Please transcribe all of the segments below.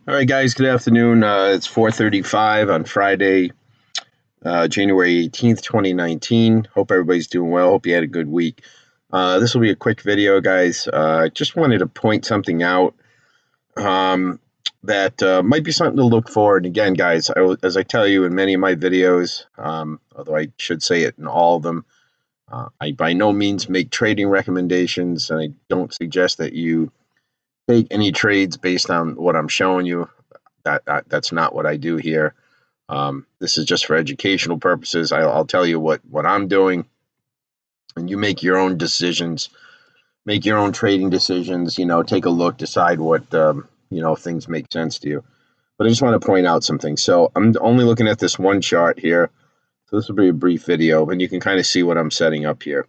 All right, guys. Good afternoon. It's 4:35 on Friday, January 18th, 2019. Hope everybody's doing well. Hope you had a good week. This will be a quick video, guys. Just wanted to point something out that might be something to look for. And again, guys, as I tell you in many of my videos, although I should say it in all of them, I by no means make trading recommendations, and I don't suggest that you take any trades based on what I'm showing you. That's not what I do here. This is just for educational purposes. I'll tell you what I'm doing, and you make your own decisions, make your own trading decisions. Take a look, decide what if things make sense to you. But I just want to point out something. So I'm only looking at this one chart here. So this will be a brief video, and you can kind of see what I'm setting up here.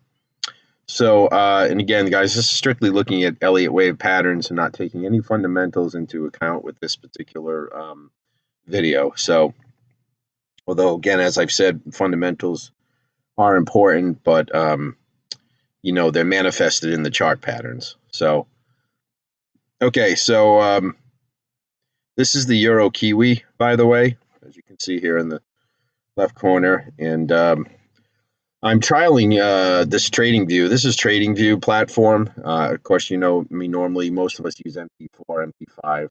So, and again, guys, this is strictly looking at Elliott Wave patterns and not taking any fundamentals into account with this particular video. So, although, again, as I've said, fundamentals are important, but, they're manifested in the chart patterns. So, okay, so this is the Euro Kiwi, by the way, as you can see here in the left corner. And I'm trialing this TradingView. This is TradingView platform. Of course, you know me, normally most of us use MP4, MP5.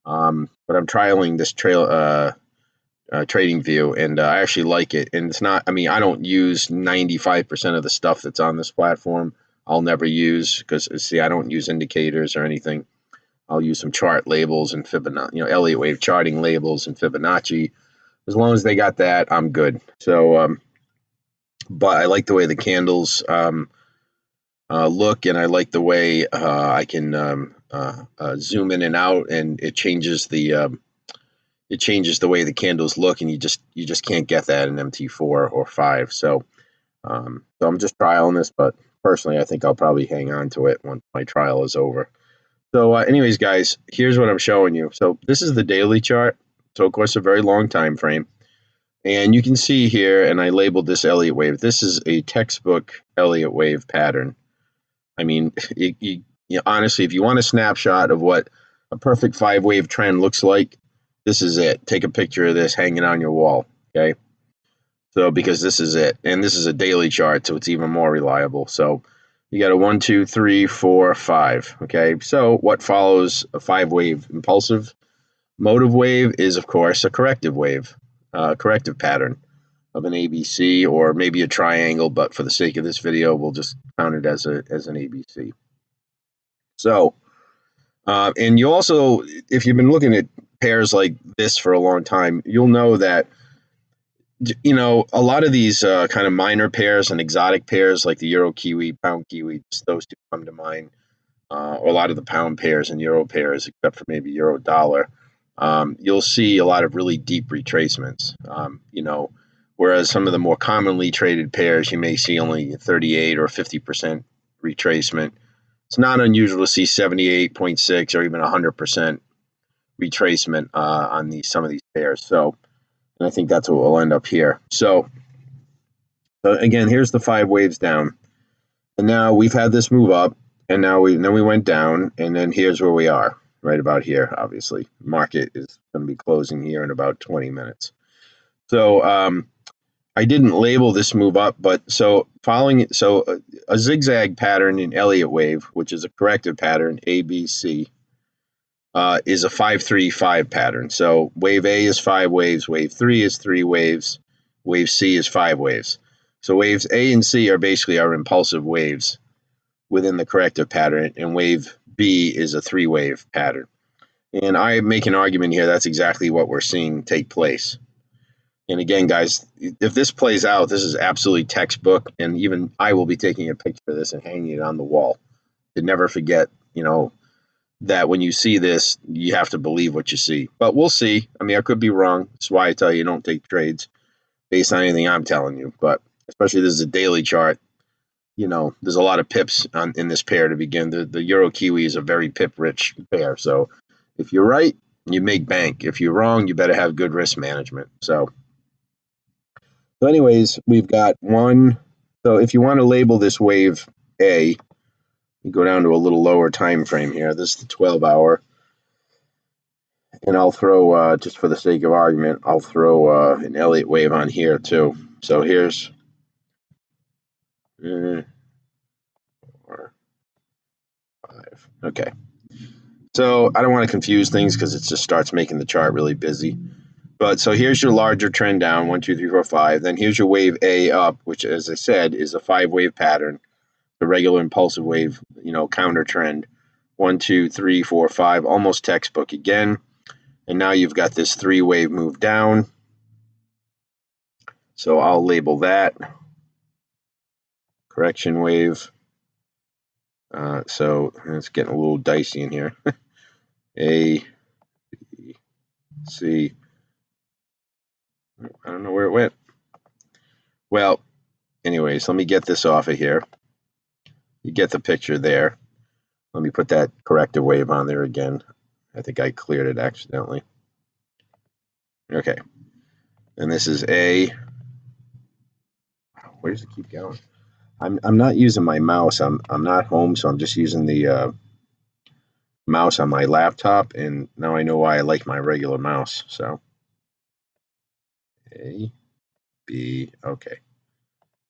But I'm trialing this TradingView, and I actually like it. And it's not, I don't use 95% of the stuff that's on this platform. I'll never use, because see, I don't use indicators or anything. I'll use some chart labels and Fibonacci, Elliott Wave charting labels and Fibonacci. As long as they got that, I'm good. So, but I like the way the candles look, and I like the way I can zoom in and out, and it changes the way the candles look, and you just can't get that in MT4 or 5. So I'm just trialing this, but personally, I think I'll probably hang on to it once my trial is over. So, anyways, guys, here's what I'm showing you. So this is the daily chart. So, of course, a very long time frame. And you can see here, and I labeled this Elliott Wave. This is a textbook Elliott Wave pattern. Honestly, if you want a snapshot of what a perfect 5-wave trend looks like, this is it. Take a picture of this, hang it on your wall, okay? So, because this is it. And this is a daily chart, so it's even more reliable. So, you got a 1, 2, 3, 4, 5, okay? So, what follows a 5-wave impulsive motive wave is, of course, a corrective wave. Corrective pattern of an ABC, or maybe a triangle, but for the sake of this video, we'll just count it as an ABC. So, and you also, if you've been looking at pairs like this for a long time, you'll know that, a lot of these kind of minor pairs and exotic pairs like the Euro Kiwi, Pound Kiwi, those two come to mind, or a lot of the pound pairs and Euro pairs, except for maybe Euro Dollar. You'll see a lot of really deep retracements, whereas some of the more commonly traded pairs, you may see only 38 or 50% retracement. It's not unusual to see 78.6 or even 100% retracement on some of these pairs. So, and I think that's what will end up here. So again, here's the 5 waves down, and now we've had this move up, and then we went down, and then here's where we are. Right about here, obviously. Market is going to be closing here in about 20 minutes. So I didn't label this move up, but a zigzag pattern in Elliott Wave, which is a corrective pattern, ABC, is a 5-3-5 pattern. So wave A is 5 waves, wave 3 is 3 waves, wave C is 5 waves. So waves A and C are basically our impulsive waves within the corrective pattern, and wave B is a 3-wave pattern. And I make an argument here that's exactly what we're seeing take place. And again, guys, if this plays out, this is absolutely textbook, and even I will be taking a picture of this and hanging it on the wall to never forget, that when you see this, you have to believe what you see. But we'll see. I could be wrong. That's why I tell you don't take trades based on anything I'm telling you. But especially this is a daily chart. There's a lot of pips in this pair to begin. The Euro Kiwi is a very pip-rich pair. So if you're right, you make bank. If you're wrong, you better have good risk management. So anyways, we've got one. So if you want to label this wave A, you go down to a little lower time frame here. This is the 12-hour. And I'll throw, just for the sake of argument, I'll throw an Elliott Wave on here too. So here's 4, 5. Okay. So I don't want to confuse things because it just starts making the chart really busy. But so here's your larger trend down, 1, 2, 3, 4, 5. Then here's your wave A up, which, as I said, is a 5-wave pattern, the regular impulsive wave, counter trend. 1, 2, 3, 4, 5, almost textbook again. And now you've got this 3-wave move down. So I'll label that correction wave. So it's getting a little dicey in here. A, B, C. I don't know where it went. Well, anyways, let me get this off of here. You get the picture there. Let me put that corrective wave on there again. I think I cleared it accidentally. Okay. And this is A. Where does it keep going? I'm not using my mouse. I'm not home, so I'm just using the mouse on my laptop, and now I know why I like my regular mouse. So A, B, okay,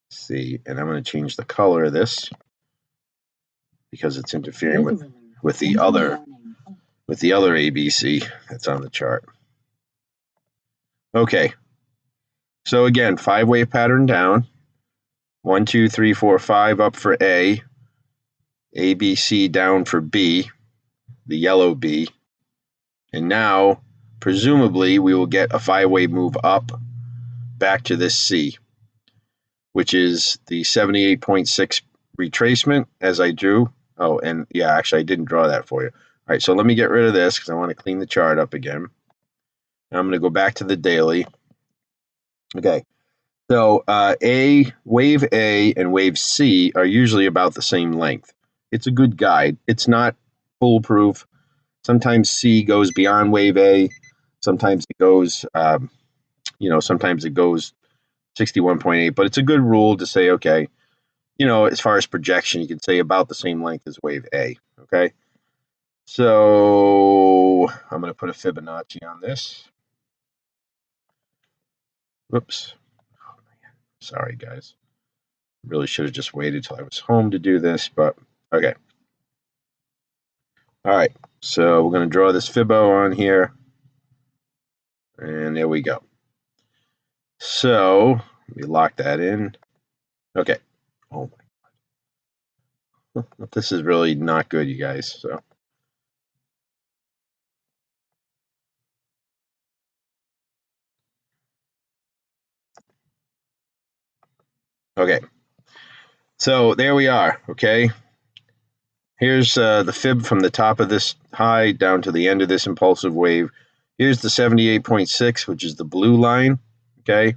C, and I'm going to change the color of this because it's interfering with the other ABC that's on the chart. Okay, so again, 5-wave pattern down. 1, 2, 3, 4, 5 up for A, B, C down for B, the yellow B, and now presumably we will get a 5-wave move up back to this C, which is the 78.6 retracement as I drew. Oh, and yeah, actually I didn't draw that for you. All right, so let me get rid of this because I want to clean the chart up again. Now I'm going to go back to the daily. Okay, so wave A and wave C are usually about the same length. It's a good guide. It's not foolproof. Sometimes C goes beyond wave A. Sometimes it goes, sometimes it goes 61.8. But it's a good rule to say, okay, as far as projection, you can say about the same length as wave A. Okay. So I'm going to put a Fibonacci on this. Whoops. Oh, man. Sorry, guys. Really should have just waited till I was home to do this, but okay. All right. So we're going to draw this Fibo on here. And there we go. So let me lock that in. Okay. Oh my God. This is really not good, you guys. So okay. So there we are. Okay. Here's the fib from the top of this high down to the end of this impulsive wave. Here's the 78.6, which is the blue line. Okay.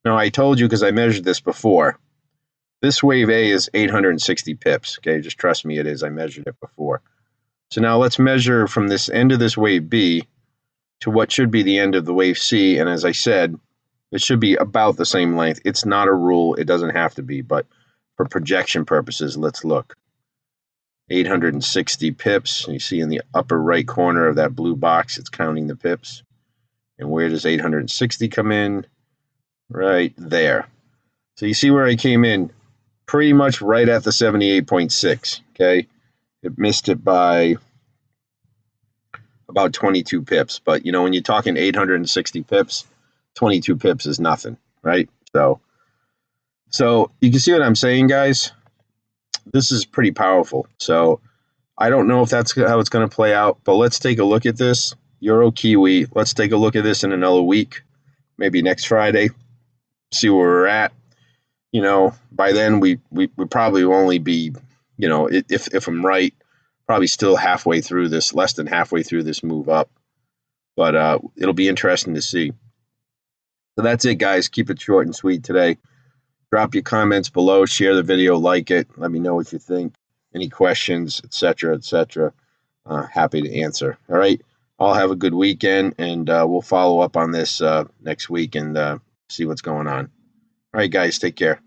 Now I told you because I measured this before. This wave A is 860 pips. Okay, just trust me, it is. I measured it before. So now let's measure from this end of this wave B to what should be the end of the wave C. And as I said, it should be about the same length. It's not a rule. It doesn't have to be. But for projection purposes, let's look. 860 pips. You see in the upper right corner of that blue box, it's counting the pips. And where does 860 come in? Right there. So you see where I came in pretty much right at the 78.6. Okay. It missed it by about 22 pips. But, when you're talking 860 pips, 22 pips is nothing, right? So you can see what I'm saying, guys. This is pretty powerful. So I don't know if that's how it's going to play out, but let's take a look at this. Euro Kiwi. Let's take a look at this in another week, maybe next Friday, see where we're at. By then we probably will only be, if I'm right, probably still halfway through this, less than halfway through this move up. But it'll be interesting to see. So that's it, guys. Keep it short and sweet today. Drop your comments below, share the video, like it. Let me know what you think. Any questions, etc., etc. Happy to answer. All right. All have a good weekend, and we'll follow up on this next week and see what's going on. All right, guys. Take care.